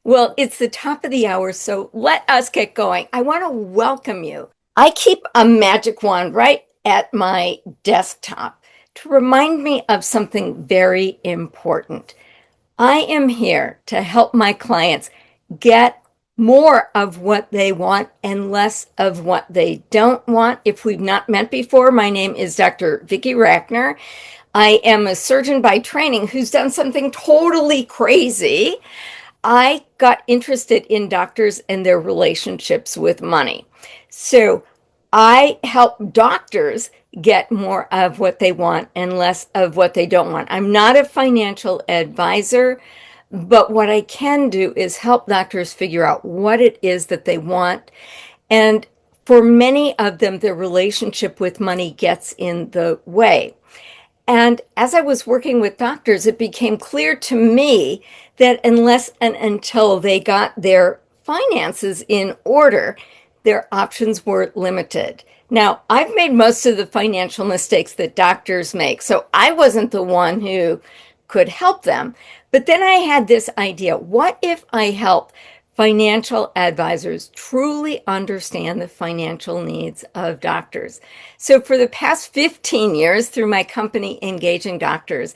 Well, it's the top of the hour, so let us get going. I want to welcome you. I keep a magic wand right at my desktop to remind me of something very important. I am here to help my clients get more of what they want and less of what they don't want. If we've not met before, my name is Dr. Vicki Rackner. I am a surgeon by training who's done something totally crazy. I got interested in doctors and their relationships with money. So I help doctors get more of what they want and less of what they don't want. I'm not a financial advisor, but what I can do is help doctors figure out what it is that they want. And for many of them, their relationship with money gets in the way. And as I was working with doctors, it became clear to me that unless and until they got their finances in order, their options were limited. Now, I've made most of the financial mistakes that doctors make, so I wasn't the one who could help them. But then I had this idea, what if I help financial advisors truly understand the financial needs of doctors? So for the past 15 years, through my company, Engaging Doctors,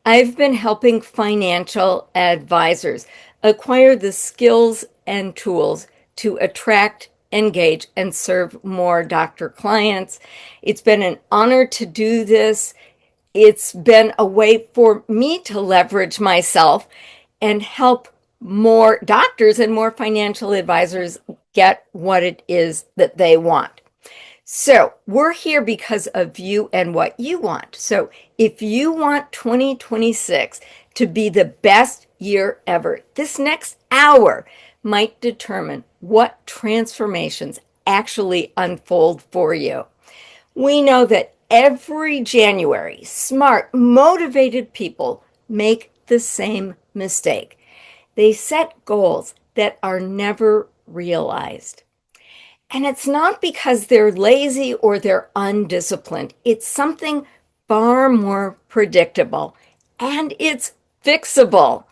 I've been helping financial advisors acquire the skills and tools to attract, engage, and serve more doctor clients. It's been an honor to do this. It's been a way for me to leverage myself and help more doctors and more financial advisors get what it is that they want. So we're here because of you and what you want. So if you want 2026 to be the best year ever, this next hour might determine what transformations actually unfold for you. We know that every January, smart, motivated people make the same mistake. They set goals that are never realized. And it's not because they're lazy or they're undisciplined. It's something far more predictable and it's fixable.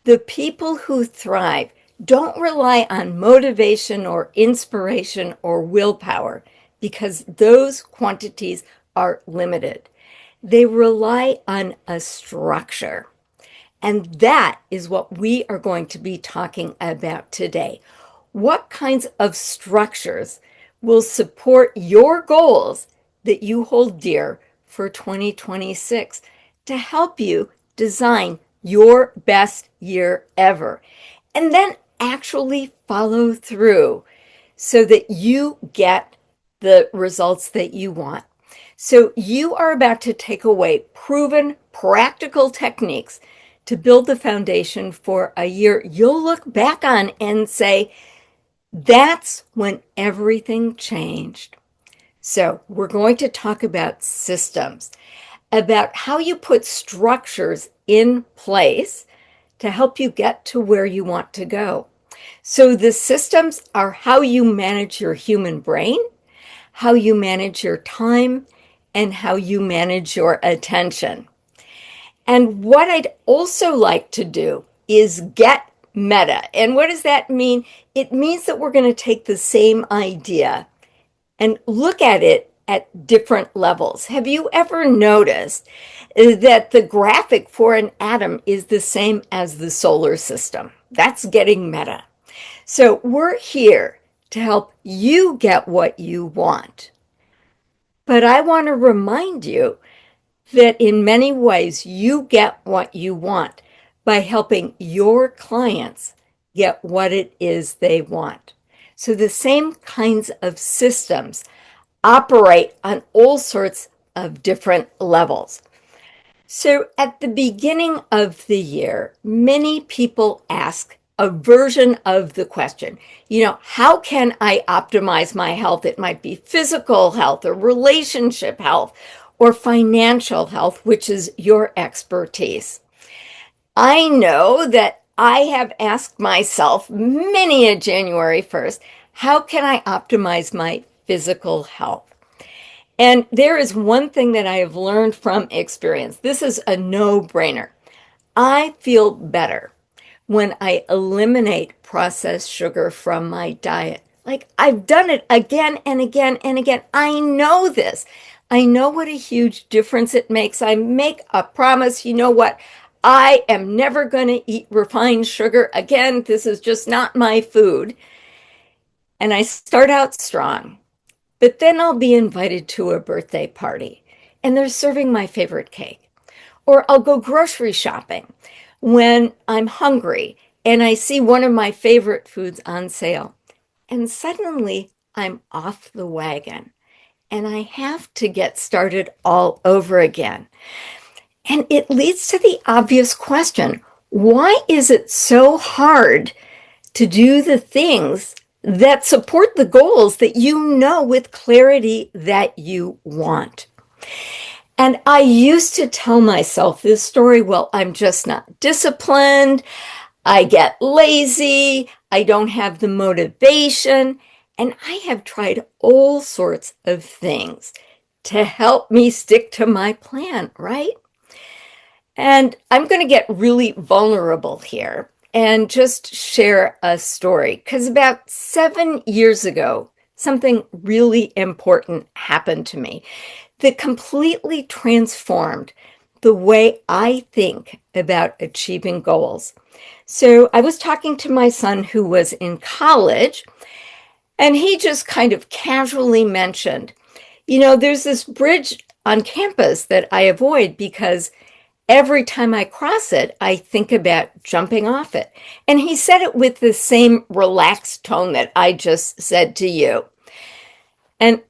The people who thrive don't rely on motivation or inspiration or willpower because those quantities are limited. They rely on a structure. And that is what we are going to be talking about today. What kinds of structures will support your goals that you hold dear for 2026 to help you design your best year ever? And then actually follow through so that you get the results that you want. So you are about to take away proven, practical techniques to build the foundation for a year you'll look back on and say, that's when everything changed. So we're going to talk about systems, about how you put structures in place to help you get to where you want to go. So the systems are how you manage your human brain, how you manage your time, and how you manage your attention. And what I'd also like to do is get meta. And what does that mean? It means that we're going to take the same idea and look at it at different levels. Have you ever noticed that the graphic for an atom is the same as the solar system? That's getting meta. So we're here to help you get what you want. But I want to remind you that in many ways you get what you want by helping your clients get what it is they want. So the same kinds of systems operate on all sorts of different levels. So at the beginning of the year, many people ask a version of the question, how can I optimize my health? It might be physical health or relationship health or financial health, which is your expertise. I know that I have asked myself many a January 1st, how can I optimize my physical health? And there is one thing that I have learned from experience. This is a no-brainer. I feel better when I eliminate processed sugar from my diet. Like I've done it again and again and again. I know this. I know what a huge difference it makes. I make a promise. You know what? I am never going to eat refined sugar again. This is just not my food. And I start out strong, but then I'll be invited to a birthday party and they're serving my favorite cake. Or I'll go grocery shopping when I'm hungry and I see one of my favorite foods on sale. And suddenly I'm off the wagon and I have to get started all over again. And it leads to the obvious question, why is it so hard to do the things that support the goals that you know with clarity that you want? And I used to tell myself this story, well, I'm just not disciplined. I get lazy. I don't have the motivation. And I have tried all sorts of things to help me stick to my plan, right? And I'm going to get really vulnerable here and just share a story. Because about 7 years ago, something really important happened to me that completely transformed the way I think about achieving goals. So I was talking to my son who was in college, and he just kind of casually mentioned, there's this bridge on campus that I avoid because every time I cross it, I think about jumping off it. And he said it with the same relaxed tone that I just said to you. And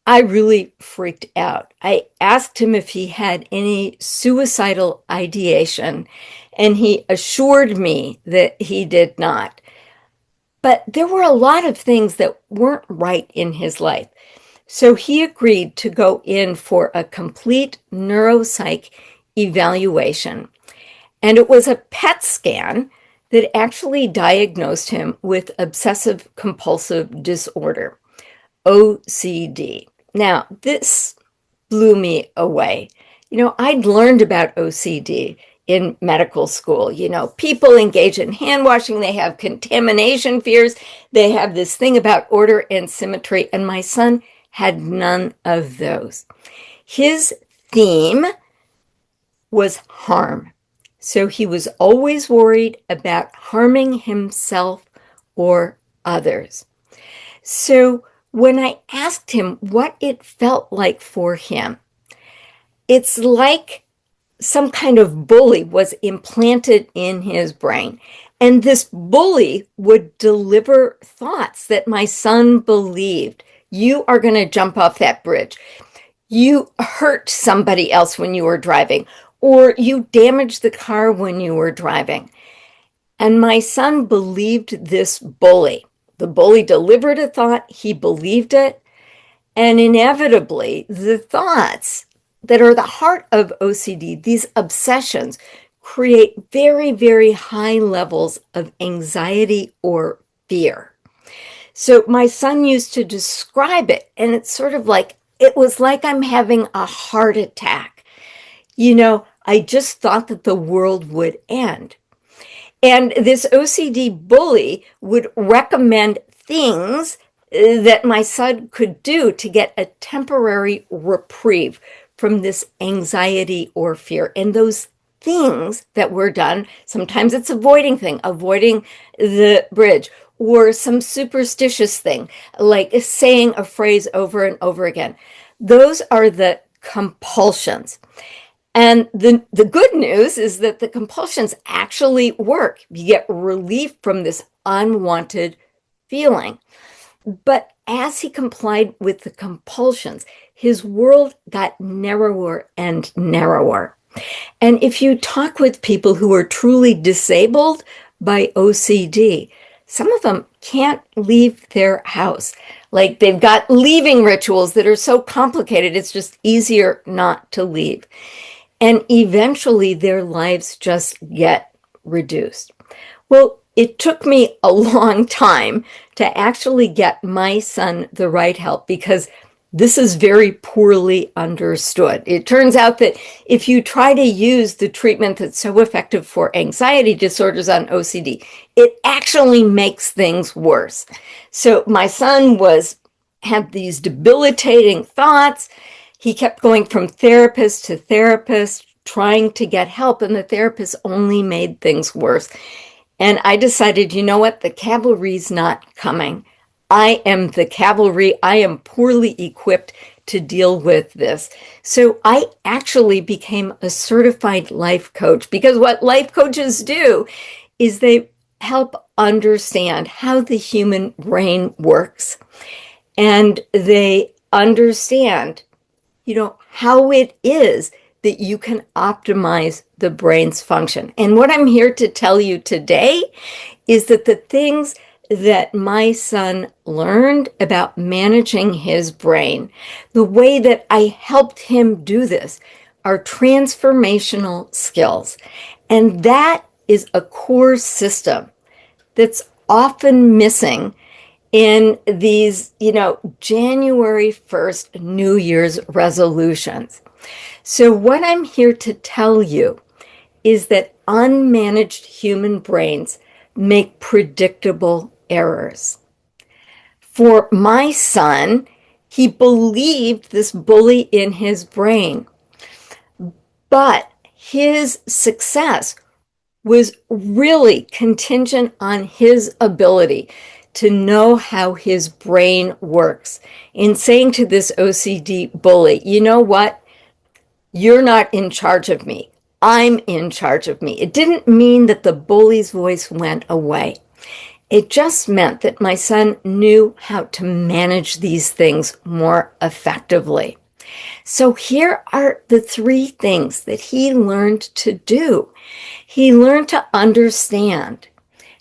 I really freaked out. I asked him if he had any suicidal ideation, and he assured me that he did not. But there were a lot of things that weren't right in his life. So he agreed to go in for a complete neuropsych evaluation. And it was a PET scan that actually diagnosed him with obsessive compulsive disorder, OCD. Now, this blew me away. I'd learned about OCD in medical school. People engage in hand washing, they have contamination fears, they have this thing about order and symmetry, and my son had none of those. His theme was harm. So he was always worried about harming himself or others. So when I asked him what it felt like for him, it's like some kind of bully was implanted in his brain. And this bully would deliver thoughts that my son believed. You are going to jump off that bridge. You hurt somebody else when you were driving, or you damaged the car when you were driving. And my son believed this bully. The bully delivered a thought, he believed it, and inevitably the thoughts that are the heart of OCD, these obsessions, create very, very high levels of anxiety or fear. So my son used to describe it, and it's sort of like, it was like I'm having a heart attack. I just thought that the world would end. And this OCD bully would recommend things that my son could do to get a temporary reprieve from this anxiety or fear. And those things that were done, sometimes it's avoiding the bridge, or some superstitious thing, like saying a phrase over and over again. Those are the compulsions. And the good news is that the compulsions actually work. You get relief from this unwanted feeling. But as he complied with the compulsions, his world got narrower and narrower. And if you talk with people who are truly disabled by OCD, some of them can't leave their house. Like they've got leaving rituals that are so complicated, it's just easier not to leave. And eventually their lives just get reduced. Well, it took me a long time to actually get my son the right help, because This is very poorly understood. It turns out that if you try to use the treatment that's so effective for anxiety disorders on OCD, it actually makes things worse. So my son had these debilitating thoughts. He kept going from therapist to therapist, trying to get help, and the therapist only made things worse. And I decided, you know what? The cavalry's not coming. I am the cavalry. I am poorly equipped to deal with this. So I actually became a certified life coach, because what life coaches do is they help understand how the human brain works. And they understand, how it is that you can optimize the brain's function. And what I'm here to tell you today is that the things that my son learned about managing his brain, the way that I helped him do this, are transformational skills. And that is a core system that's often missing in these, January 1st New Year's resolutions. So what I'm here to tell you is that unmanaged human brains make predictable errors. For my son, he believed this bully in his brain, but his success was really contingent on his ability to know how his brain works. In saying to this OCD bully, you know what? You're not in charge of me. I'm in charge of me. It didn't mean that the bully's voice went away. It just meant that my son knew how to manage these things more effectively. So here are the 3 things that he learned to do. He learned to understand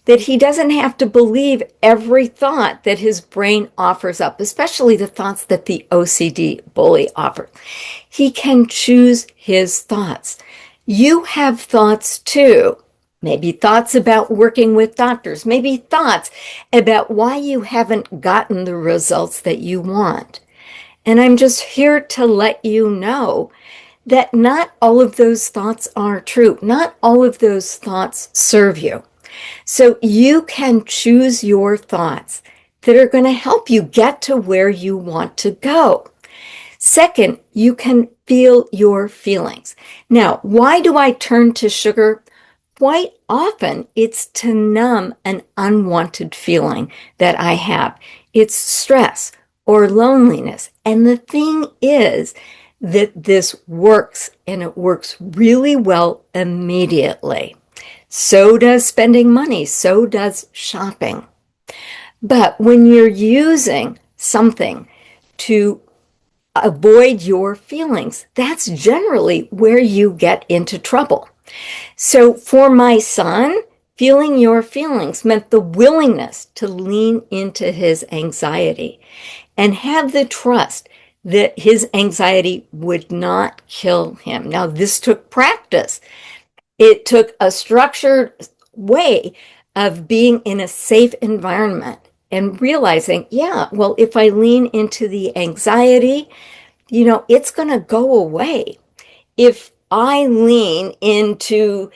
that he doesn't have to believe every thought that his brain offers up, especially the thoughts that the OCD bully offers. He can choose his thoughts. You have thoughts too. Maybe thoughts about working with doctors, maybe thoughts about why you haven't gotten the results that you want. And I'm just here to let you know that not all of those thoughts are true. Not all of those thoughts serve you. So you can choose your thoughts that are going to help you get to where you want to go. Second, you can feel your feelings. Now, why do I turn to sugar? Quite often, it's to numb an unwanted feeling that I have. It's stress or loneliness. And the thing is that this works, and it works really well immediately. So does spending money. So does shopping. But when you're using something to avoid your feelings, that's generally where you get into trouble. So for my son, feeling your feelings meant the willingness to lean into his anxiety and have the trust that his anxiety would not kill him. Now, this took practice. It took a structured way of being in a safe environment and realizing, if I lean into the anxiety, it's going to go away. If I lean into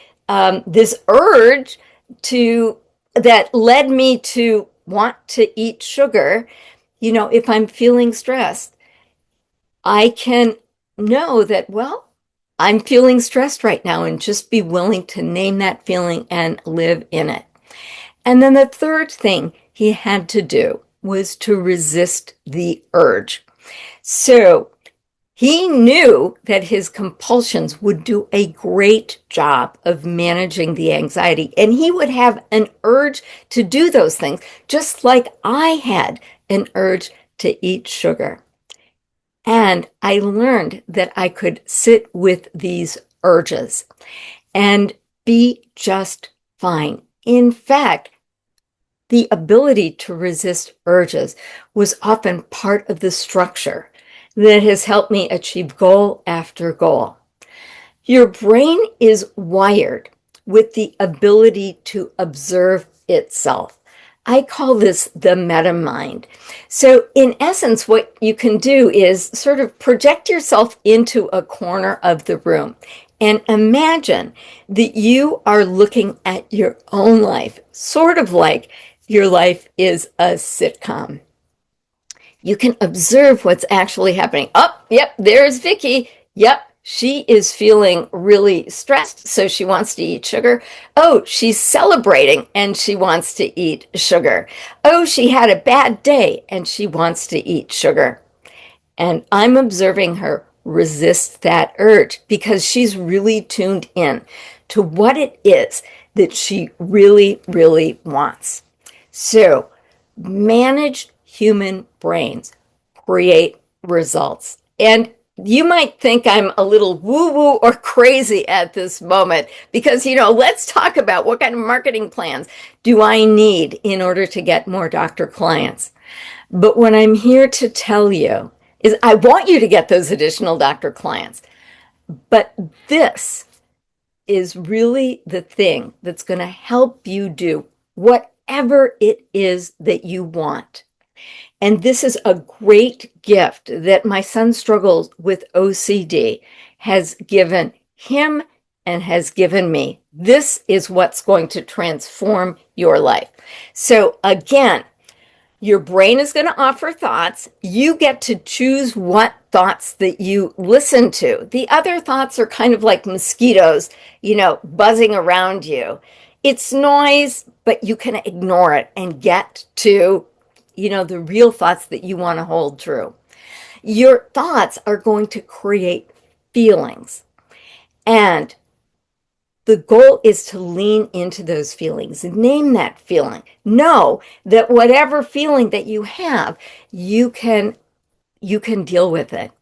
this urge that led me to want to eat sugar, if I'm feeling stressed, I can know that, I'm feeling stressed right now, and just be willing to name that feeling and live in it. And then the third thing he had to do was to resist the urge. So he knew that his compulsions would do a great job of managing the anxiety, and he would have an urge to do those things, just like I had an urge to eat sugar. And I learned that I could sit with these urges and be just fine. In fact, the ability to resist urges was often part of the structure that has helped me achieve goal after goal. Your brain is wired with the ability to observe itself. I call this the meta mind. So, in essence, what you can do is sort of project yourself into a corner of the room and imagine that you are looking at your own life, sort of like your life is a sitcom. You can observe what's actually happening. Oh, yep, there's Vicky. Yep, she is feeling really stressed, so she wants to eat sugar. Oh, she's celebrating and she wants to eat sugar. Oh, she had a bad day and she wants to eat sugar. And I'm observing her resist that urge because she's really tuned in to what it is that she really, really wants. So, managed human brains create results. And you might think I'm a little woo-woo or crazy at this moment because, let's talk about what kind of marketing plans do I need in order to get more doctor clients. But what I'm here to tell you is I want you to get those additional doctor clients. But this is really the thing that's going to help you do whatever it is that you want. And this is a great gift that my son struggles with OCD has given him and has given me. This is what's going to transform your life. So again, your brain is going to offer thoughts. You get to choose what thoughts that you listen to. The other thoughts are kind of like mosquitoes, buzzing around you. It's noise, but you can ignore it and get to, the real thoughts that you want to hold true. Your thoughts are going to create feelings. And the goal is to lean into those feelings. Name that feeling. Know that whatever feeling that you have, you can deal with it.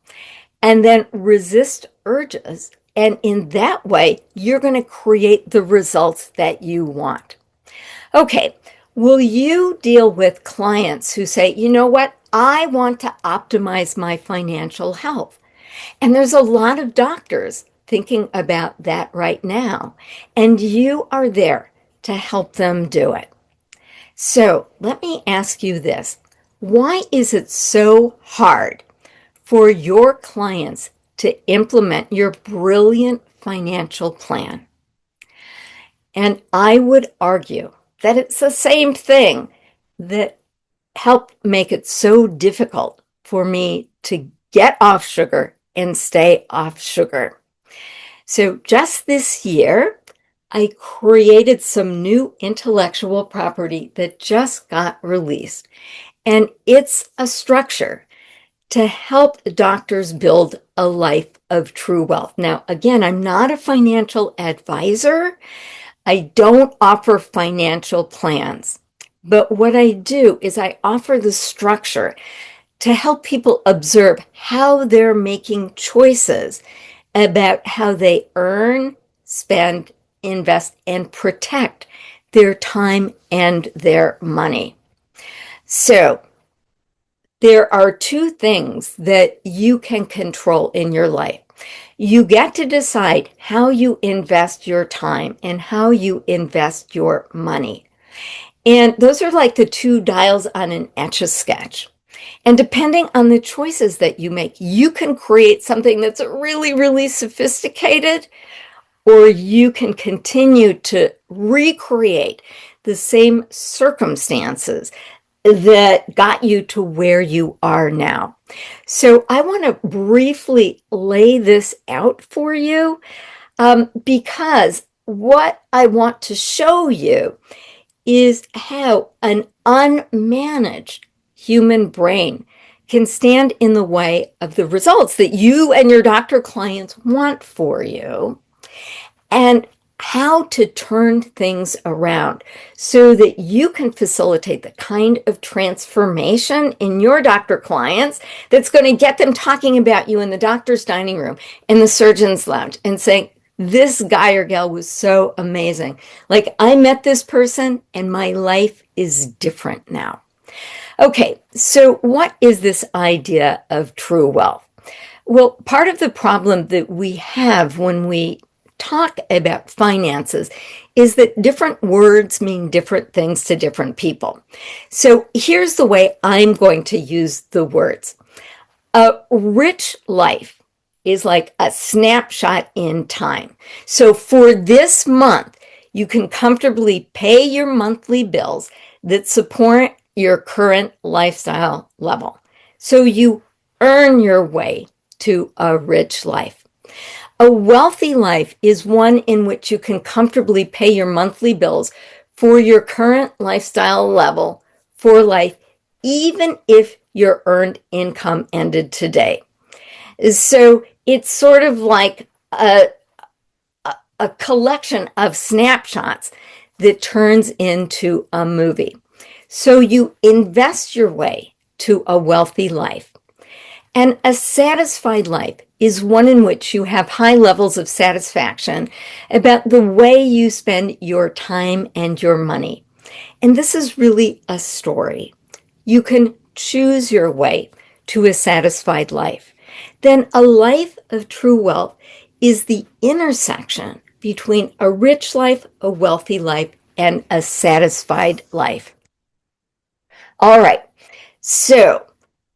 And then resist urges. And in that way, you're going to create the results that you want. Okay, will you deal with clients who say, you know what, I want to optimize my financial health? And there's a lot of doctors thinking about that right now, and you are there to help them do it. So let me ask you this. Why is it so hard for your clients to implement your brilliant financial plan? And I would argue that it's the same thing that helped make it so difficult for me to get off sugar and stay off sugar. So just this year, I created some new intellectual property that just got released. And it's a structure to help doctors build a life of true wealth. Now, again, I'm not a financial advisor. I don't offer financial plans. But what I do is I offer the structure to help people observe how they're making choices about how they earn, spend, invest, and protect their time and their money. So there are two things that you can control in your life. You get to decide how you invest your time and how you invest your money. And those are like the two dials on an Etch-a-Sketch. And depending on the choices that you make, you can create something that's really, really sophisticated, or you can continue to recreate the same circumstances that got you to where you are now. So I want to briefly lay this out for you because what I want to show you is how an unmanaged human brain can stand in the way of the results that you and your doctor clients want for you, and how to turn things around so that you can facilitate the kind of transformation in your doctor clients that's going to get them talking about you in the doctor's dining room, in the surgeon's lounge, and saying, this guy or gal was so amazing. Like, I met this person and my life is different now. Okay, so what is this idea of true wealth? Well, part of the problem that we have when we talk about finances is that different words mean different things to different people. So here's the way I'm going to use the words. A rich life is like a snapshot in time. So for this month, you can comfortably pay your monthly bills that support your current lifestyle level. So you earn your way to a rich life. A wealthy life is one in which you can comfortably pay your monthly bills for your current lifestyle level for life, even if your earned income ended today. So it's sort of like a collection of snapshots that turns into a movie. So you invest your way to a wealthy life. And a satisfied life is one in which you have high levels of satisfaction about the way you spend your time and your money. And this is really a story. You can choose your way to a satisfied life. Then a life of true wealth is the intersection between a rich life, a wealthy life, and a satisfied life. All right, so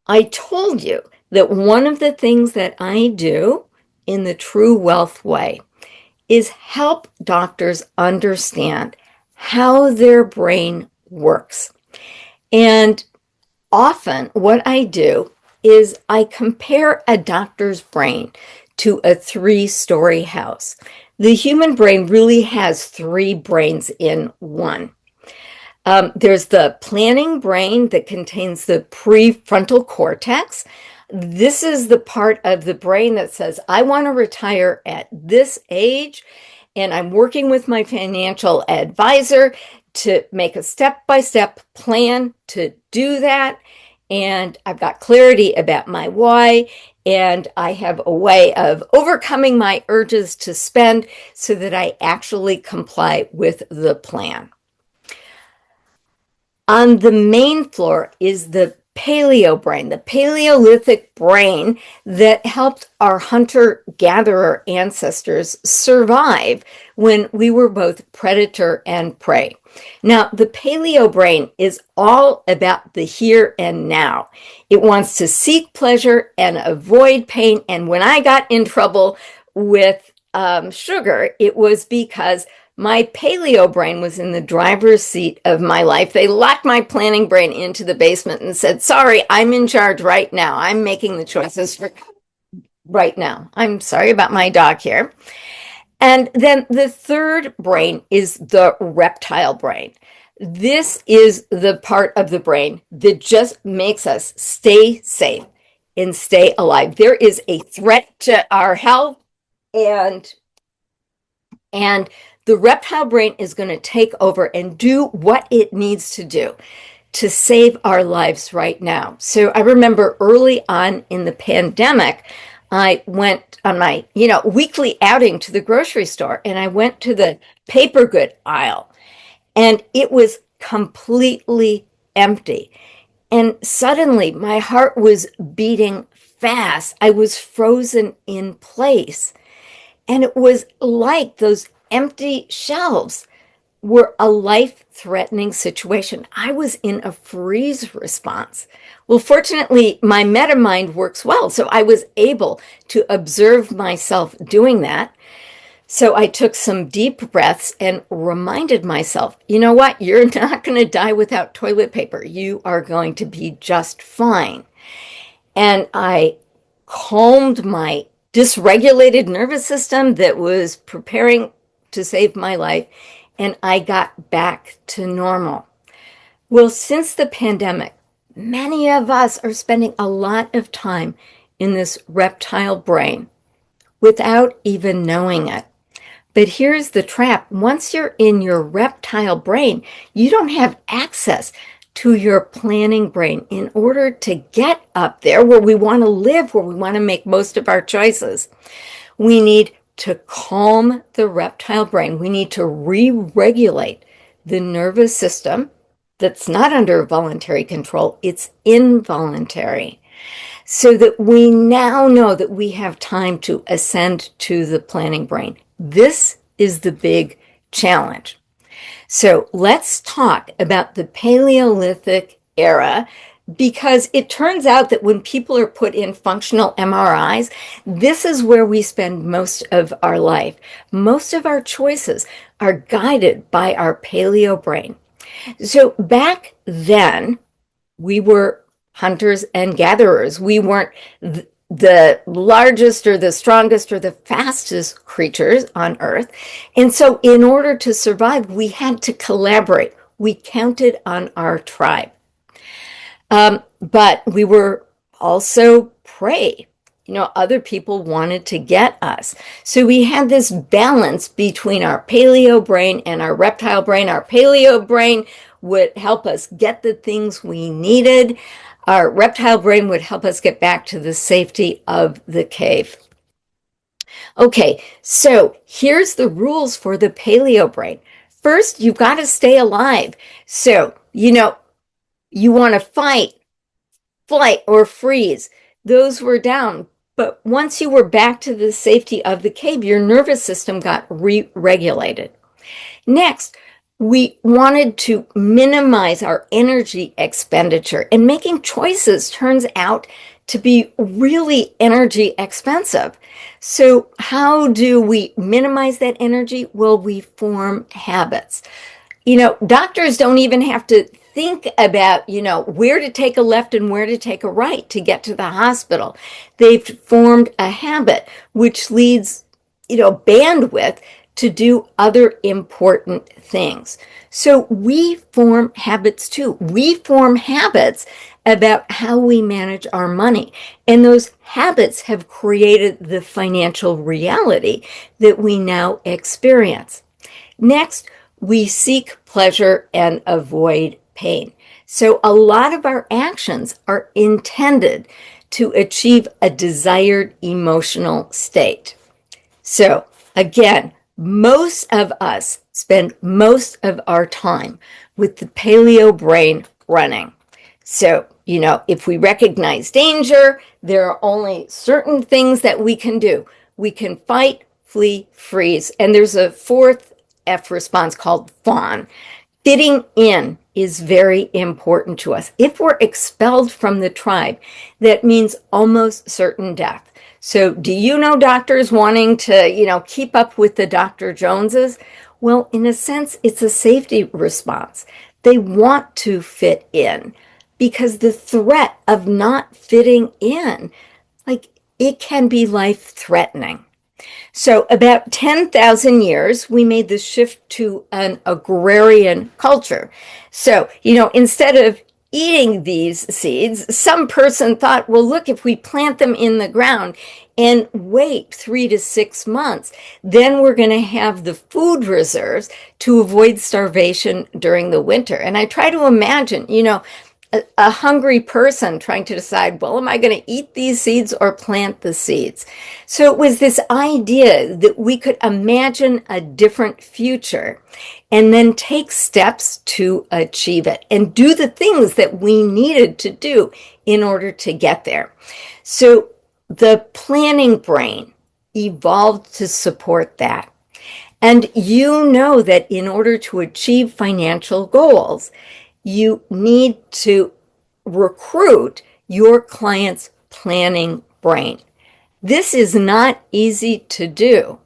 I told you that one of the things that I do in the True Wealth Way is help doctors understand how their brain works. And often what I do is I compare a doctor's brain to a 3-story house. The human brain really has 3 brains in one. There's the planning brain that contains the prefrontal cortex. This is the part of the brain that says, I want to retire at this age, and I'm working with my financial advisor to make a step-by-step plan to do that. And I've got clarity about my why, and I have a way of overcoming my urges to spend so that I actually comply with the plan. On the main floor is the paleo brain, the Paleolithic brain that helped our hunter-gatherer ancestors survive when we were both predator and prey. Now, the paleo brain is all about the here and now. It wants to seek pleasure and avoid pain. And when I got in trouble with sugar, it was because my paleo brain was in the driver's seat of my life. They locked my planning brain into the basement and said, sorry, I'm in charge right now. I'm making the choices for right now. I'm sorry about my dog here. And then the third brain is the reptile brain. This is the part of the brain that just makes us stay safe and stay alive. There is a threat to our health, and the reptile brain is going to take over and do what it needs to do to save our lives right now. So I remember early on in the pandemic, I went on my, weekly outing to the grocery store, and I went to the paper good aisle, and it was completely empty. And suddenly my heart was beating fast. I was frozen in place. And it was like those empty shelves were a life-threatening situation. I was in a freeze response. Well, fortunately, my MetaMind works well, so I was able to observe myself doing that. So I took some deep breaths and reminded myself, you know what? You're not going to die without toilet paper. You are going to be just fine. And I calmed my dysregulated nervous system that was preparing to save my life, and I got back to normal. Well, since the pandemic, many of us are spending a lot of time in this reptile brain without even knowing it. But here's the trap. Once you're in your reptile brain, you don't have access to your planning brain in order to get up there where we want to live, where we want to make most of our choices. We need to calm the reptile brain. We need to re-regulate the nervous system that's not under voluntary control. It's involuntary. So that we now know that we have time to ascend to the planning brain. This is the big challenge. So let's talk about the Paleolithic era, because it turns out that when people are put in functional MRIs, this is where we spend most of our life. Most of our choices are guided by our paleo brain. So back then, we were hunters and gatherers. We weren't the largest or the strongest or the fastest creatures on Earth. And so, in order to survive, we had to collaborate. We counted on our tribe. But we were also prey. Other people wanted to get us. So we had this balance between our paleo brain and our reptile brain. Our paleo brain would help us get the things we needed. Our reptile brain would help us get back to the safety of the cave. Okay, so here's the rules for the paleo brain. First, you've got to stay alive. So, you want to fight, flight, or freeze. Those were down. But once you were back to the safety of the cave, your nervous system got re-regulated. Next, we wanted to minimize our energy expenditure, and making choices turns out to be really energy expensive. So how do we minimize that energy? Well, we form habits. Doctors don't even have to think about, where to take a left and where to take a right to get to the hospital. They've formed a habit, which leads, bandwidth to do other important things. So we form habits too. We form habits about how we manage our money. And those habits have created the financial reality that we now experience. Next, we seek pleasure and avoid pain. So a lot of our actions are intended to achieve a desired emotional state. So again, most of us spend most of our time with the paleo brain running. So, if we recognize danger, there are only certain things that we can do. We can fight, flee, freeze. And there's a fourth F response called fawn. Fitting in is very important to us. If we're expelled from the tribe, that means almost certain death. So do you know doctors wanting to, keep up with the Dr. Joneses? Well, in a sense, it's a safety response. They want to fit in because the threat of not fitting in, it can be life-threatening. So about 10,000 years, we made the shift to an agrarian culture. So, instead of eating these seeds, some person thought, well, look, if we plant them in the ground and wait 3 to 6 months, then we're going to have the food reserves to avoid starvation during the winter. And I try to imagine, a hungry person trying to decide, well, am I going to eat these seeds or plant the seeds? So it was this idea that we could imagine a different future and then take steps to achieve it and do the things that we needed to do in order to get there. So the planning brain evolved to support that. And you know that in order to achieve financial goals, you need to recruit your client's planning brain. This is not easy to do.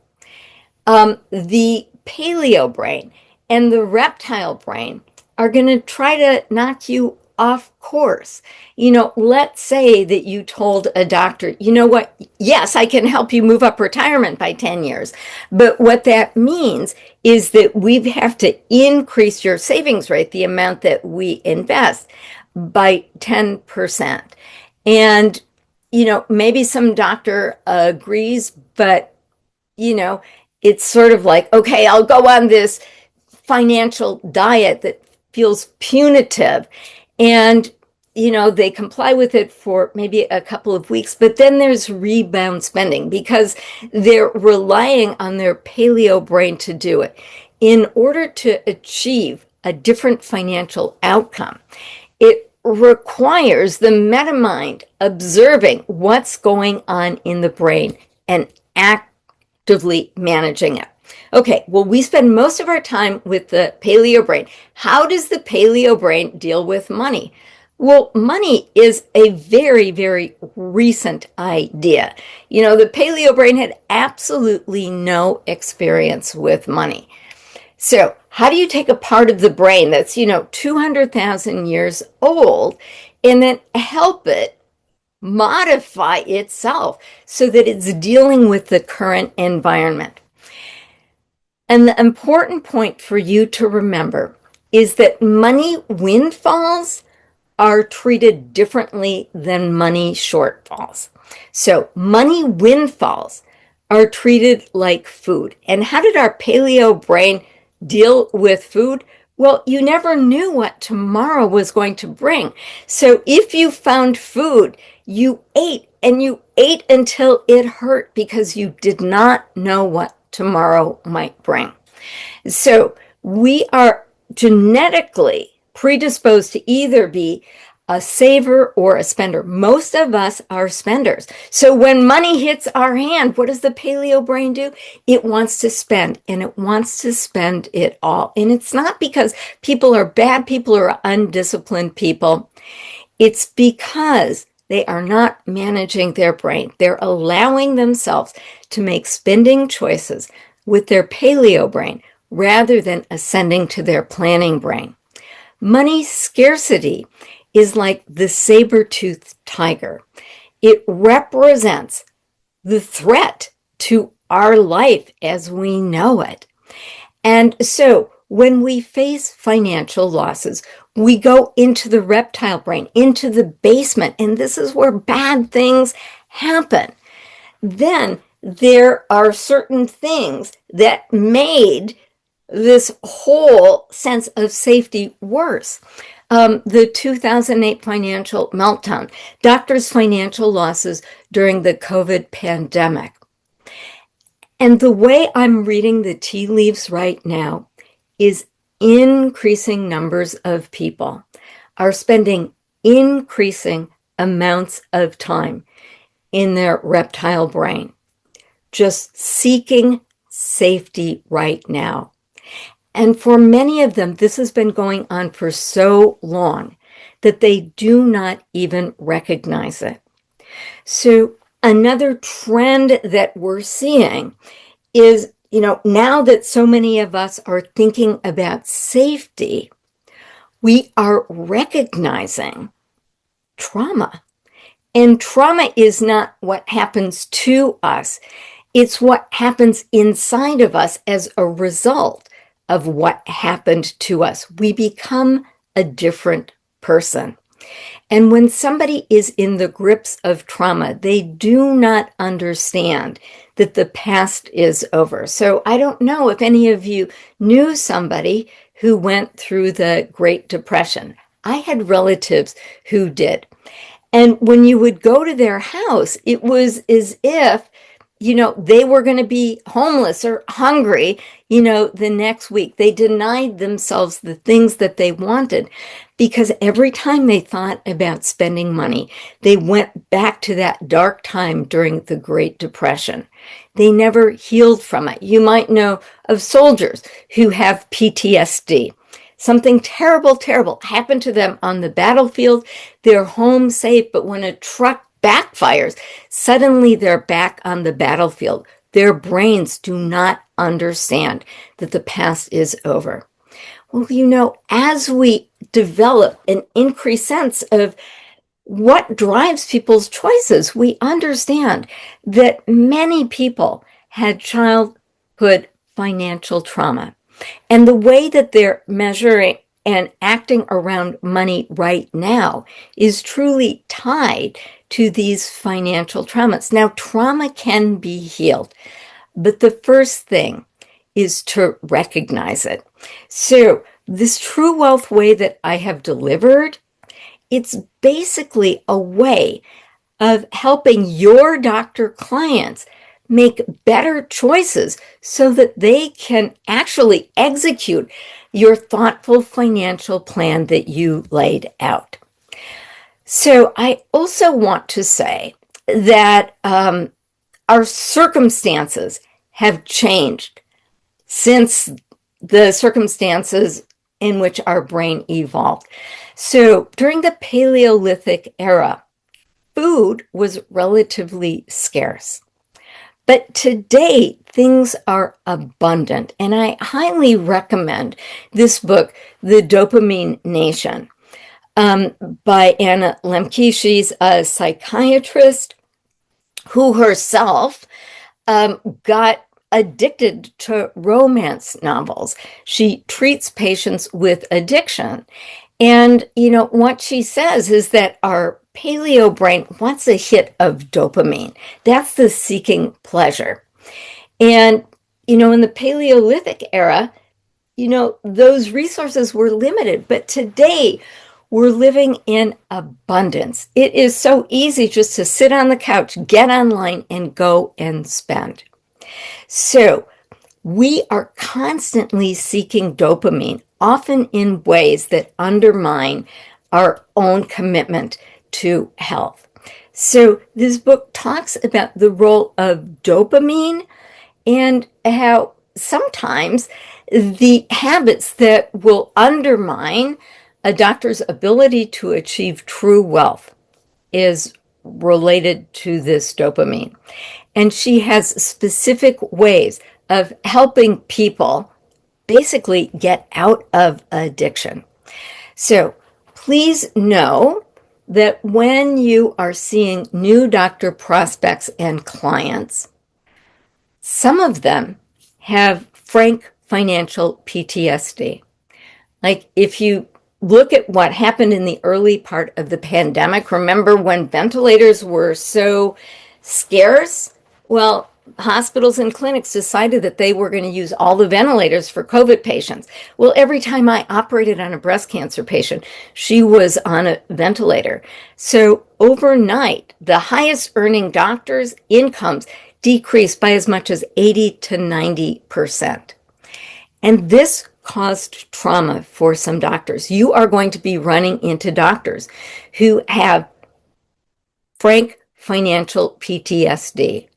The paleo brain and the reptile brain are going to try to knock you off course. Let's say that you told a doctor, you know what, yes, I can help you move up retirement by 10 years. But what that means is that we have to increase your savings rate, the amount that we invest, by 10%. And, maybe some doctor agrees, but, it's sort of like, okay, I'll go on this financial diet that feels punitive. And, they comply with it for maybe a couple of weeks, but then there's rebound spending because they're relying on their paleo brain to do it. In order to achieve a different financial outcome, it requires the metamind observing what's going on in the brain and actively managing it. Okay, well, we spend most of our time with the paleo brain. How does the paleo brain deal with money? Well, money is a very, very recent idea. You know, the paleo brain had absolutely no experience with money. So, how do you take a part of the brain that's, 200,000 years old and then help it modify itself so that it's dealing with the current environment? And the important point for you to remember is that money windfalls are treated differently than money shortfalls. So money windfalls are treated like food. And how did our paleo brain deal with food? Well, you never knew what tomorrow was going to bring. So if you found food, you ate, and you ate until it hurt because you did not know what tomorrow might bring. So we are genetically predisposed to either be a saver or a spender. Most of us are spenders. So when money hits our hand, what does the paleo brain do? It wants to spend, and it wants to spend it all. And it's not because people are bad people or undisciplined people. It's because they are not managing their brain. They're allowing themselves to make spending choices with their paleo brain rather than ascending to their planning brain. Money scarcity is like the saber-toothed tiger. It represents the threat to our life as we know it. And so when we face financial losses, we go into the reptile brain, into the basement, and this is where bad things happen. Then there are certain things that made this whole sense of safety worse. The 2008 financial meltdown, doctors' financial losses during the COVID pandemic. And the way I'm reading the tea leaves right now is increasing numbers of people are spending increasing amounts of time in their reptile brain, just seeking safety right now. And for many of them, this has been going on for so long that they do not even recognize it. So another trend that we're seeing is, now that so many of us are thinking about safety, we are recognizing trauma. And trauma is not what happens to us. It's what happens inside of us as a result of what happened to us. We become a different person. And when somebody is in the grips of trauma, they do not understand that the past is over. So I don't know if any of you knew somebody who went through the Great Depression. I had relatives who did. And when you would go to their house, it was as if they were going to be homeless or hungry, the next week. They denied themselves the things that they wanted because every time they thought about spending money, they went back to that dark time during the Great Depression. They never healed from it. You might know of soldiers who have PTSD. Something terrible, terrible happened to them on the battlefield. They're home safe, but when a truck backfires, suddenly they're back on the battlefield. Their brains do not understand that the past is over. Well, as we develop an increased sense of what drives people's choices, we understand that many people had childhood financial trauma. And the way that they're measuring and acting around money right now is truly tied to these financial traumas. Now, trauma can be healed, but the first thing is to recognize it. So this True Wealth way that I have delivered, it's basically a way of helping your doctor clients make better choices so that they can actually execute your thoughtful financial plan that you laid out. So I also want to say that our circumstances have changed since the circumstances in which our brain evolved. So during the Paleolithic era, food was relatively scarce. But today, things are abundant, and I highly recommend this book, The Dopamine Nation, by Anna Lembke. She's a psychiatrist who herself got addicted to romance novels. She treats patients with addiction. And, what she says is that our paleo brain wants a hit of dopamine. That's the seeking pleasure. And, in the Paleolithic era, those resources were limited. But today, we're living in abundance. It is so easy just to sit on the couch, get online, and go and spend. So we are constantly seeking dopamine, often in ways that undermine our own commitment to health. So this book talks about the role of dopamine and how sometimes the habits that will undermine a doctor's ability to achieve true wealth is related to this dopamine. And she has specific ways of helping people basically get out of addiction. So please know that when you are seeing new doctor prospects and clients, some of them have frank financial PTSD. Like if you look at what happened in the early part of the pandemic, remember when ventilators were so scarce? Well, hospitals and clinics decided that they were going to use all the ventilators for COVID patients. Well, every time I operated on a breast cancer patient, she was on a ventilator. So overnight, the highest earning doctors' incomes decreased by as much as 80 to 90%. And this caused trauma for some doctors. You are going to be running into doctors who have frank financial PTSD.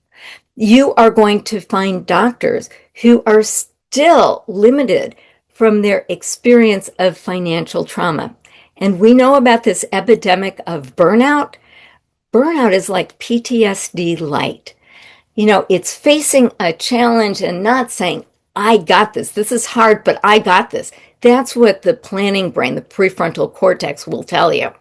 You are going to find doctors who are still limited from their experience of financial trauma. And we know about this epidemic of burnout. Burnout is like PTSD light. It's facing a challenge and not saying, I got this. This is hard, but I got this. That's what the planning brain, the prefrontal cortex, will tell you.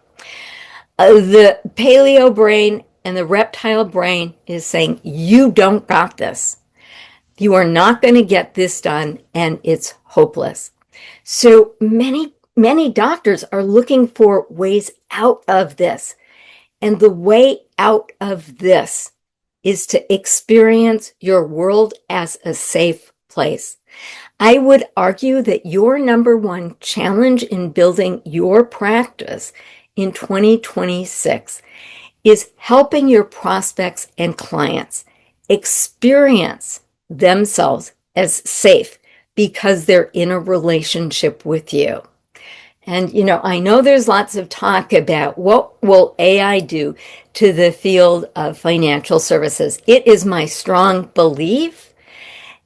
The paleo brain and the reptile brain is saying, you don't got this. You are not going to get this done, and it's hopeless. So many doctors are looking for ways out of this. And the way out of this is to experience your world as a safe place. I would argue that your number one challenge in building your practice in 2026 is helping your prospects and clients experience themselves as safe because they're in a relationship with you. And, I know there's lots of talk about what will AI do to the field of financial services. It is my strong belief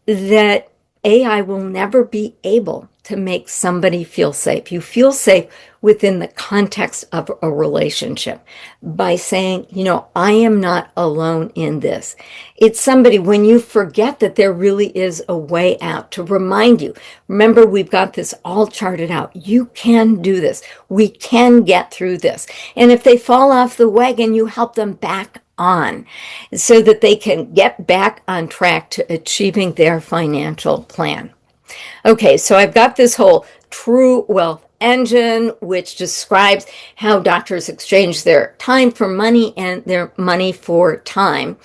that AI will never be able to make somebody feel safe. You feel safe within the context of a relationship by saying, I am not alone in this. It's somebody, when you forget that there really is a way out, to remind you, remember, we've got this all charted out. You can do this. We can get through this. And if they fall off the wagon, you help them back on so that they can get back on track to achieving their financial plan. Okay, so I've got this whole True Wealth engine, which describes how doctors exchange their time for money and their money for time.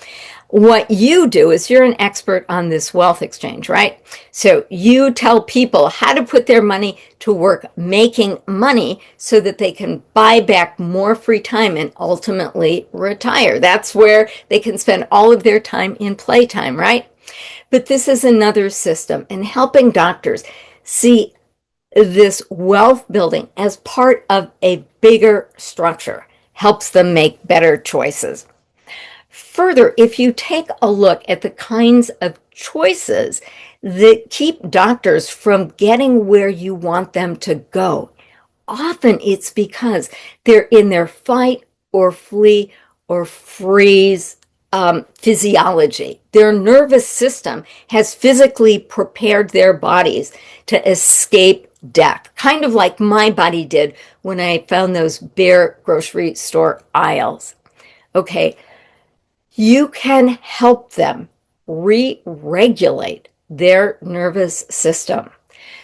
What you do is you're an expert on this wealth exchange, right? So you tell people how to put their money to work making money so that they can buy back more free time and ultimately retire. That's where they can spend all of their time in playtime, right? But this is another system, and helping doctors see this wealth building as part of a bigger structure helps them make better choices. Further, if you take a look at the kinds of choices that keep doctors from getting where you want them to go, often it's because they're in their fight or flee or freeze physiology. Their nervous system has physically prepared their bodies to escape death, kind of like my body did when I found those bare grocery store aisles. Okay, you can help them re-regulate their nervous system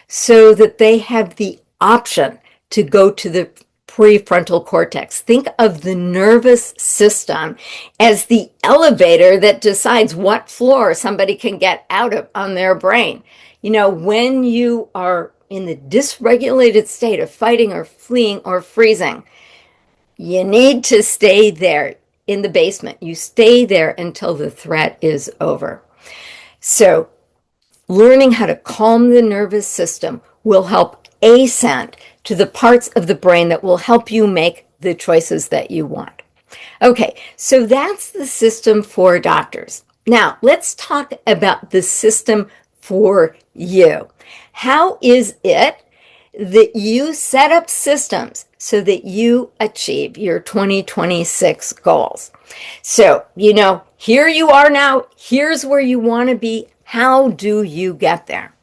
so that they have the option to go to the prefrontal cortex. Think of the nervous system as the elevator that decides what floor somebody can get out of on their brain. You know, when you are in the dysregulated state of fighting or fleeing or freezing, you need to stay there in the basement. You stay there until the threat is over. So, learning how to calm the nervous system will help ascend to the parts of the brain that will help you make the choices that you want. Okay, so that's the system for doctors. Now, let's talk about the system for you. How is it that you set up systems so that you achieve your 2026 goals? So, you know, here you are now, here's where you want to be. How do you get there?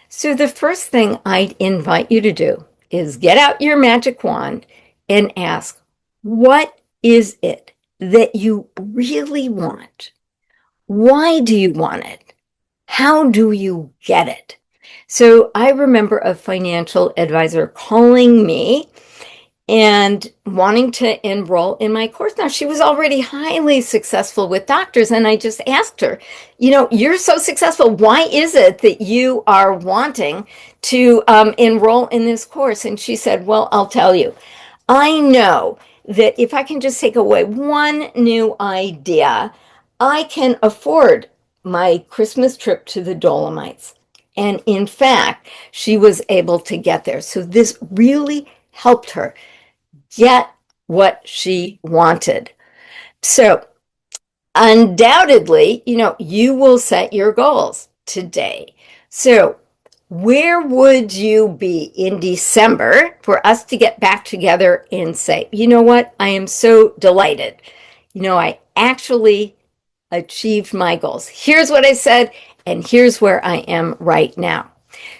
So the first thing I'd invite you to do is get out your magic wand and ask, what is it that you really want? Why do you want it? How do you get it? So I remember a financial advisor calling me and wanting to enroll in my course. Now, she was already highly successful with doctors, and I just asked her, you know, you're so successful. Why is it that you are wanting to enroll in this course? And she said, well, I'll tell you. I know that if I can just take away one new idea, I can afford my Christmas trip to the Dolomites. And in fact, she was able to get there. So this really helped her get what she wanted. So undoubtedly, you know, you will set your goals today. So where would you be in December for us to get back together and say, you know what, I am so delighted. You know, I actually achieved my goals. Here's what I said, and here's where I am right now.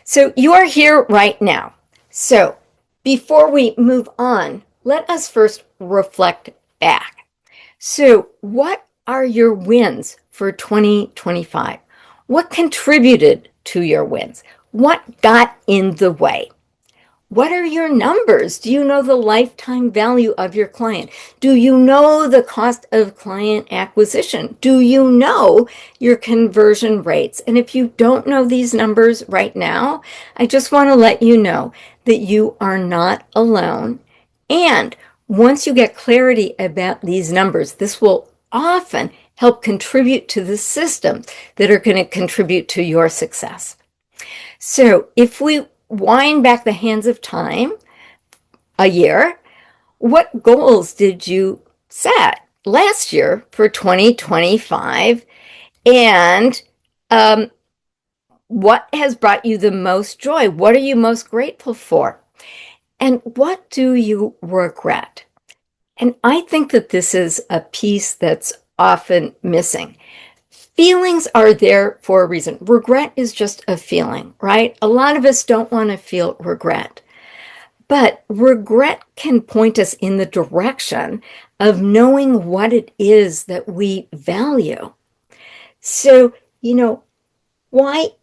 So you are here right now. So before we move on, let us first reflect back. So what are your wins for 2025? What contributed to your wins? What got in the way? What are your numbers? Do you know the lifetime value of your client? Do you know the cost of client acquisition? Do you know your conversion rates? And if you don't know these numbers right now, I just want to let you know that you are not alone. And once you get clarity about these numbers, this will often help contribute to the systems that are going to contribute to your success. So if we wind back the hands of time a year, what goals did you set last year for 2025? And what has brought you the most joy? What are you most grateful for? And what do you regret? And I think that this is a piece that's often missing. Feelings are there for a reason. Regret is just a feeling, right? A lot of us don't want to feel regret. But regret can point us in the direction of knowing what it is that we value. So, you know, what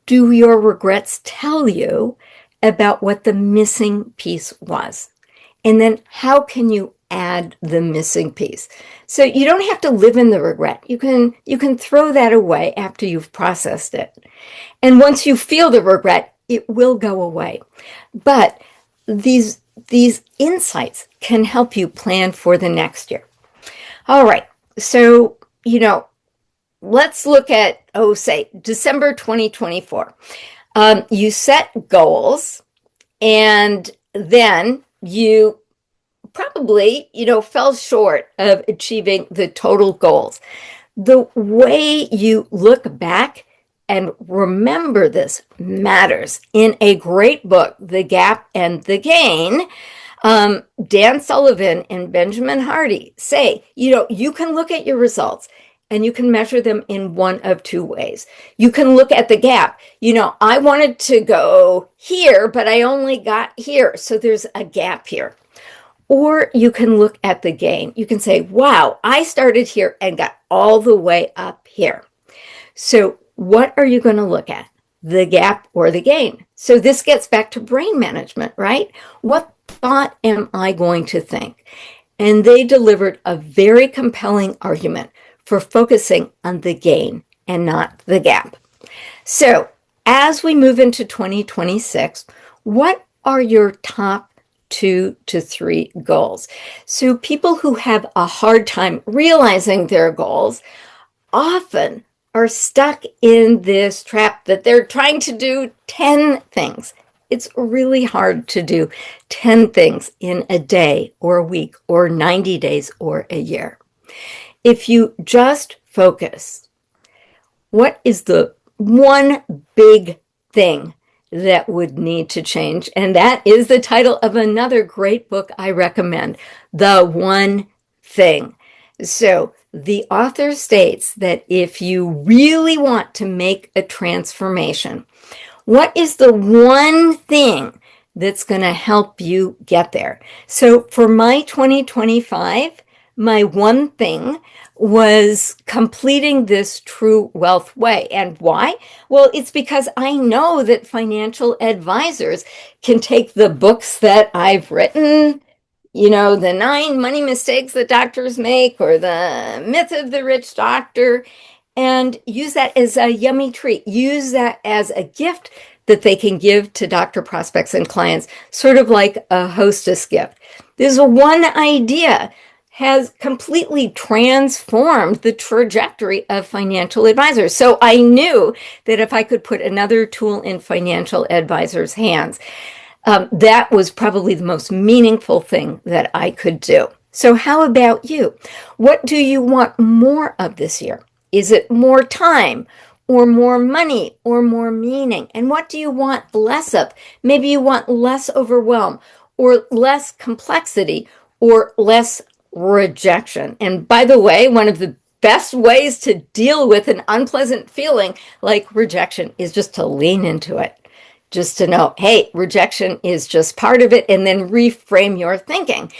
do your regrets tell you about what the missing piece was? And then how can you add the missing piece? So you don't have to live in the regret. You can throw that away after you've processed it. And once you feel the regret, it will go away. But these insights can help you plan for the next year. All right. So, you know, let's look at, say, December 2024. You set goals, and then you probably, fell short of achieving the total goals. The way you look back and remember this matters. In a great book, The Gap and the Gain, Dan Sullivan and Benjamin Hardy say, you can look at your results and you can measure them in one of two ways. You can look at the gap. I wanted to go here, but I only got here. So there's a gap here. Or you can look at the gain. You can say, wow, I started here and got all the way up here. So what are you going to look at? The gap or the gain? So this gets back to brain management, right? What thought am I going to think? And they delivered a very compelling argument for focusing on the gain and not the gap. So as we move into 2026, what are your top 2 to 3 goals? So people who have a hard time realizing their goals often are stuck in this trap that they're trying to do 10 things. It's really hard to do 10 things in a day or a week or 90 days or a year. If you just focus, what is the one big thing that would need to change? And that is the title of another great book I recommend, The One Thing. So the author states that if you really want to make a transformation, what is the one thing that's going to help you get there? So for my 2025, my one thing was completing this True Wealth Way. And why? Well, it's because I know that financial advisors can take the books that I've written, the 9 money mistakes that doctors make, or the myth of the rich doctor, and use that as a yummy treat. Use that as a gift that they can give to doctor prospects and clients, sort of like a hostess gift. This one idea has completely transformed the trajectory of financial advisors. So I knew that if I could put another tool in financial advisors' hands, that was probably the most meaningful thing that I could do. So how about you? What do you want more of this year? Is it more time or more money or more meaning? And what do you want less of? Maybe you want less overwhelm or less complexity or less rejection. And by the way, one of the best ways to deal with an unpleasant feeling like rejection is just to lean into it. Just to know, hey, rejection is just part of it, and then reframe your thinking.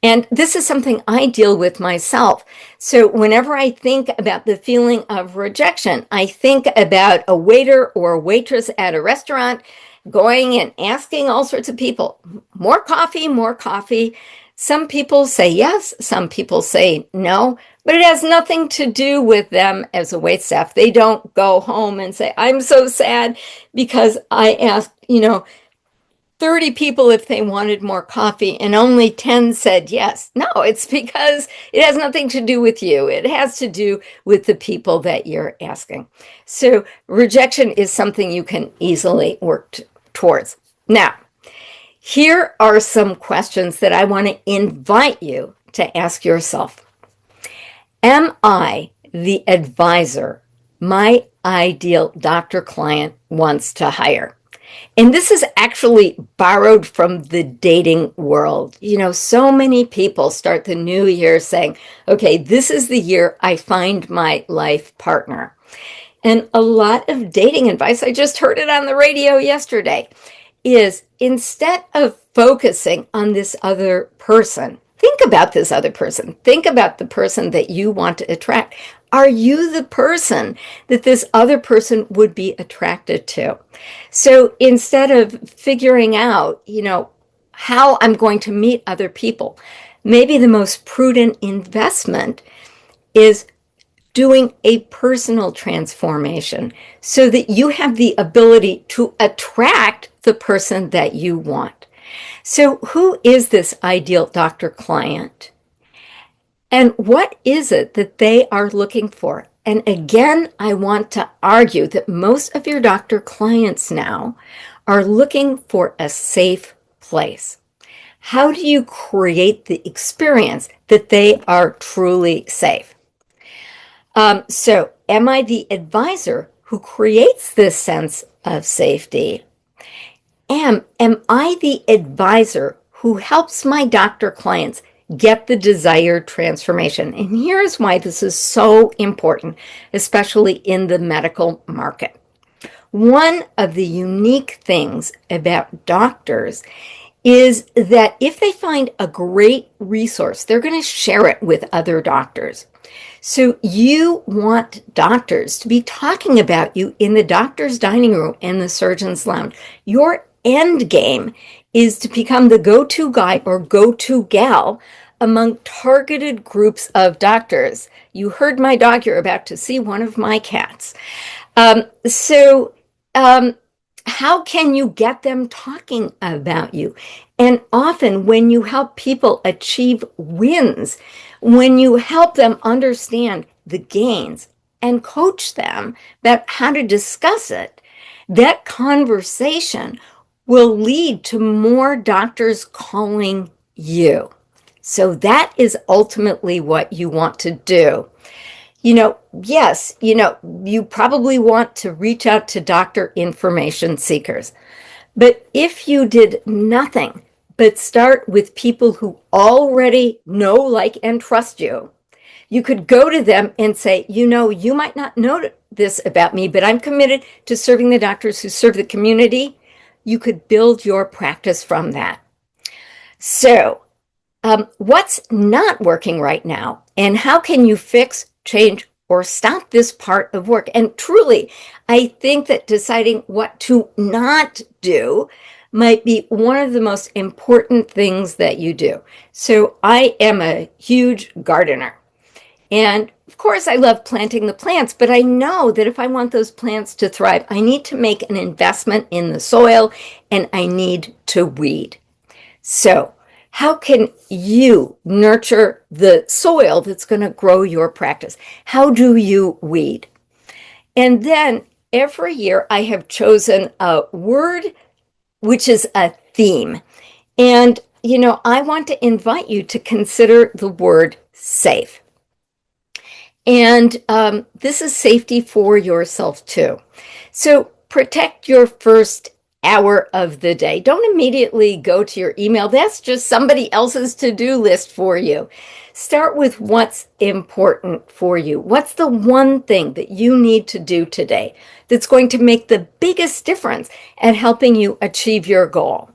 And this is something I deal with myself. So whenever I think about the feeling of rejection, I think about a waiter or a waitress at a restaurant going and asking all sorts of people, more coffee, more coffee. Some people say yes, some people say no, but it has nothing to do with them as a waitstaff. They don't go home and say, I'm so sad because I asked, 30 people if they wanted more coffee and only 10 said yes. No, it's because it has nothing to do with you. It has to do with the people that you're asking. So rejection is something you can easily work towards. Now, here are some questions that I want to invite you to ask yourself. Am I the advisor my ideal doctor client wants to hire? And this is actually borrowed from the dating world. So many people start the new year saying, okay, this is the year I find my life partner. And a lot of dating advice, I just heard it on the radio yesterday, is instead of focusing on this other person, think about this other person. Think about the person that you want to attract. Are you the person that this other person would be attracted to? So instead of figuring out, how I'm going to meet other people, maybe the most prudent investment is doing a personal transformation so that you have the ability to attract the person that you want. So who is this ideal doctor client? And what is it that they are looking for? And again, I want to argue that most of your doctor clients now are looking for a safe place. How do you create the experience that they are truly safe? So am I the advisor who creates this sense of safety? Am I the advisor who helps my doctor clients get the desired transformation? And here's why this is so important, especially in the medical market. One of the unique things about doctors is that if they find a great resource, they're going to share it with other doctors. So you want doctors to be talking about you in the doctor's dining room and the surgeon's lounge. Your end game is to become the go-to guy or go-to gal among targeted groups of doctors. You heard my dog, you're about to see one of my cats. How can you get them talking about you? And often when you help people achieve wins, when you help them understand the gains and coach them about how to discuss it, that conversation will lead to more doctors calling you. So that is ultimately what you want to do. Yes, you probably want to reach out to doctor information seekers. But if you did nothing but start with people who already know, like, and trust you, you could go to them and say, you might not know this about me, but I'm committed to serving the doctors who serve the community. You could build your practice from that. So, what's not working right now, and how can you fix, change, or stop this part of work? And truly, I think that deciding what to not do might be one of the most important things that you do. So I am a huge gardener. And of course, I love planting the plants, but I know that if I want those plants to thrive, I need to make an investment in the soil and I need to weed. So how can you nurture the soil that's going to grow your practice? How do you weed? And then every year I have chosen a word which is a theme. And, I want to invite you to consider the word safe. And this is safety for yourself too. So protect your first hour of the day. Don't immediately go to your email. That's just somebody else's to-do list for you. Start with what's important for you. What's the one thing that you need to do today that's going to make the biggest difference at helping you achieve your goal?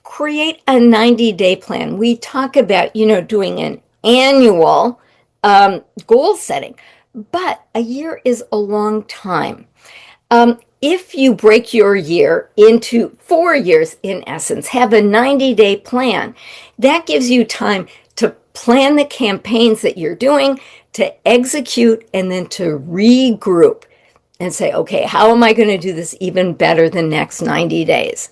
Create a 90-day plan. We talk about, doing an annual goal setting, but a year is a long time. If you break your year into 4 years, in essence, have a 90-day plan, that gives you time to plan the campaigns that you're doing, to execute, and then to regroup and say, okay, how am I going to do this even better the next 90 days?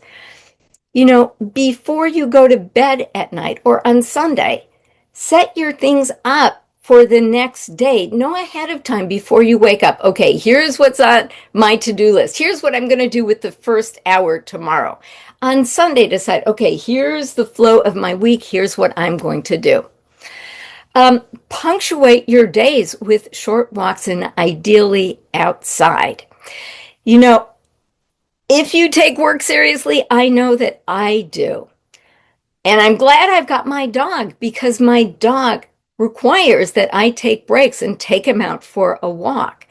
Before you go to bed at night or on Sunday, set your things up for the next day. Know ahead of time before you wake up. Okay, here's what's on my to-do list. Here's what I'm going to do with the first hour tomorrow. On Sunday, decide, okay, here's the flow of my week. Here's what I'm going to do. Punctuate your days with short walks and ideally outside. If you take work seriously, I know that I do. And I'm glad I've got my dog because my dog requires that I take breaks and take him out for a walk.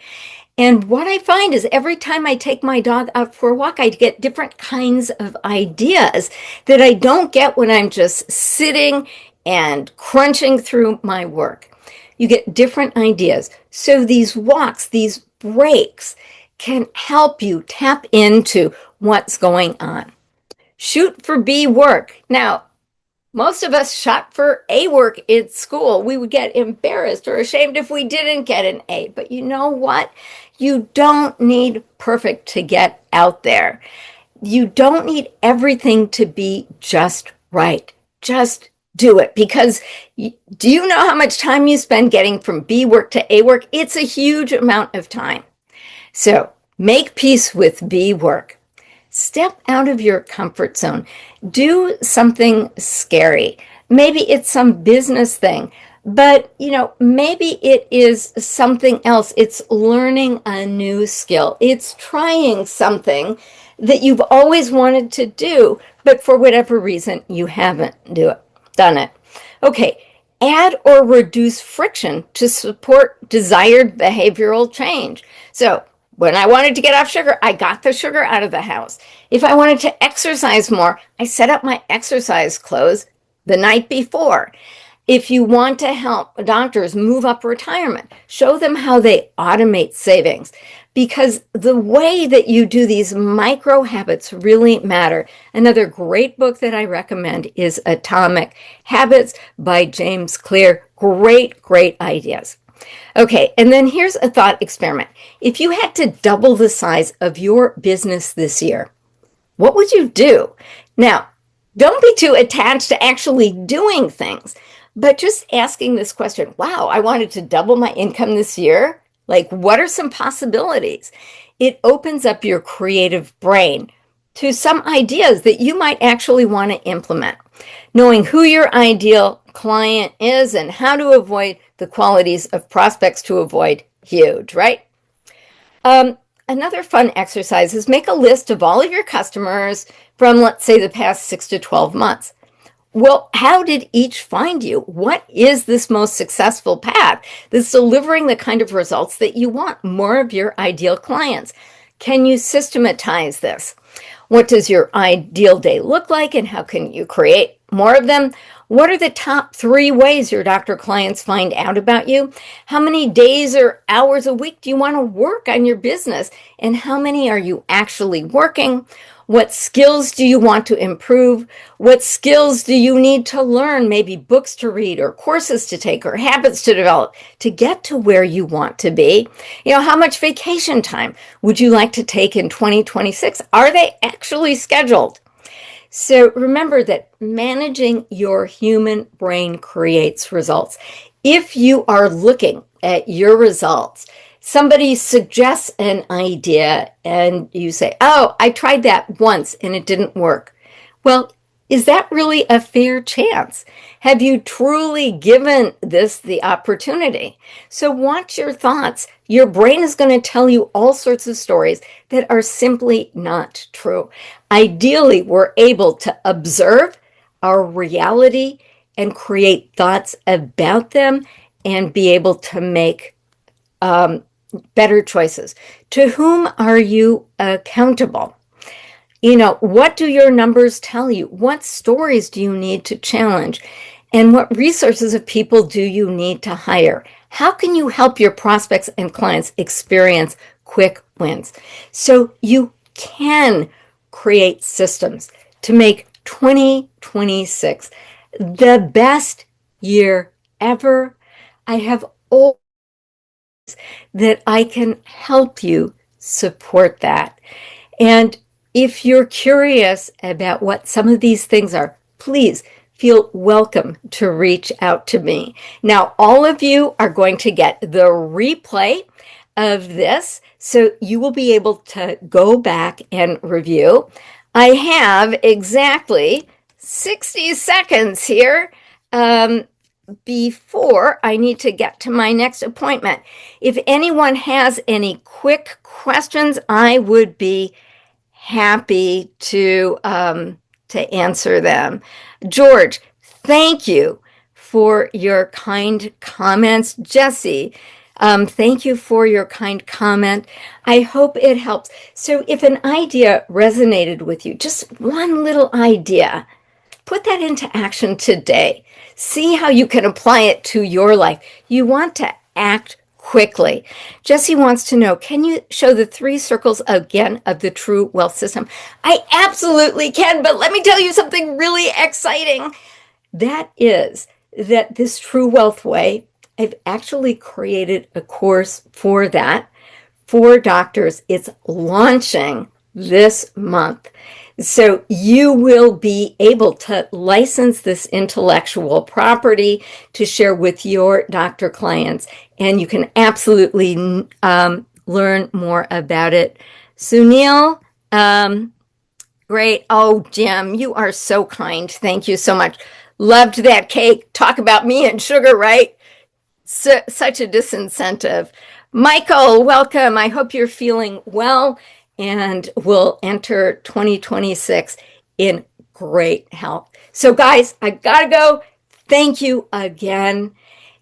And what I find is every time I take my dog out for a walk, I get different kinds of ideas that I don't get when I'm just sitting and crunching through my work. You get different ideas. So these walks, these breaks can help you tap into what's going on. Shoot for B work. Now, most of us shot for A work in school. We would get embarrassed or ashamed if we didn't get an A. But you know what? You don't need perfect to get out there. You don't need everything to be just right. Just do it. Because do you know how much time you spend getting from B work to A work? It's a huge amount of time. So make peace with B work. step out of your comfort zone. Do something scary. Maybe it's some business thing, but maybe it is something else. It's learning a new skill. It's trying something that you've always wanted to do, but for whatever reason, you haven't done it. Okay, add or reduce friction to support desired behavioral change. So when I wanted to get off sugar, I got the sugar out of the house. If I wanted to exercise more, I set up my exercise clothes the night before. If you want to help doctors move up retirement, show them how they automate savings, because the way that you do these micro habits really matter. Another great book that I recommend is Atomic Habits by James Clear. Great, great ideas. Okay, and then here's a thought experiment. If you had to double the size of your business this year, what would you do? Now, don't be too attached to actually doing things, but just asking this question, wow, I wanted to double my income this year. Like, what are some possibilities? It opens up your creative brain to some ideas that you might actually want to implement. Knowing who your ideal client is and how to avoid the qualities of prospects to avoid, huge, right? Another fun exercise is make a list of all of your customers from, let's say, the past 6 to 12 months. Well, how did each find you? What is this most successful path that's delivering the kind of results that you want? More of your ideal clients. Can you systematize this? What does your ideal day look like, and how can you create more of them? What are the top 3 ways your doctor clients find out about you? How many days or hours a week do you want to work on your business? And how many are you actually working? What skills do you want to improve? What skills do you need to learn? Maybe books to read or courses to take or habits to develop to get to where you want to be? How much vacation time would you like to take in 2026? Are they actually scheduled? So remember that managing your human brain creates results. If you are looking at your results, somebody suggests an idea and you say, oh, I tried that once and it didn't work. Well, is that really a fair chance? Have you truly given this the opportunity? So watch your thoughts. Your brain is going to tell you all sorts of stories that are simply not true. Ideally, we're able to observe our reality and create thoughts about them and be able to make better choices. To whom are you accountable? What do your numbers tell you? What stories do you need to challenge? And what resources of people do you need to hire? How can you help your prospects and clients experience quick wins? So you can create systems to make 2026 the best year ever. I have all that I can help you support that. And if you're curious about what some of these things are, please feel welcome to reach out to me. Now, all of you are going to get the replay of this, so you will be able to go back and review. I have exactly 60 seconds here before I need to get to my next appointment. If anyone has any quick questions, I would be happy to answer them. George, thank you for your kind comments. Jesse, thank you for your kind comment. I hope it helps. So if an idea resonated with you, just one little idea, put that into action today. See how you can apply it to your life. You want to act quickly. Jesse wants to know, can you show the 3 circles again of the true wealth system? I absolutely can, but let me tell you something really exciting. That is that this True Wealth Way, I've actually created a course for that for doctors. It's launching this month. So you will be able to license this intellectual property to share with your doctor clients, and you can absolutely learn more about it. Sunil, Great. Oh, Jim, you are so kind. Thank you so much. Loved that cake. Talk about me and sugar, right? Such a disincentive. Michael, welcome. I hope you're feeling well and will enter 2026 in great health. So, guys, I gotta go. Thank you again.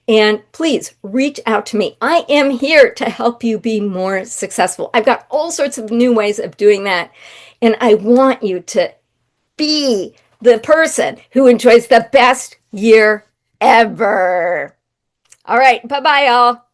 And please reach out to me. I am here to help you be more successful. I've got all sorts of new ways of doing that. And I want you to be the person who enjoys the best year ever. All right. Bye bye, y'all.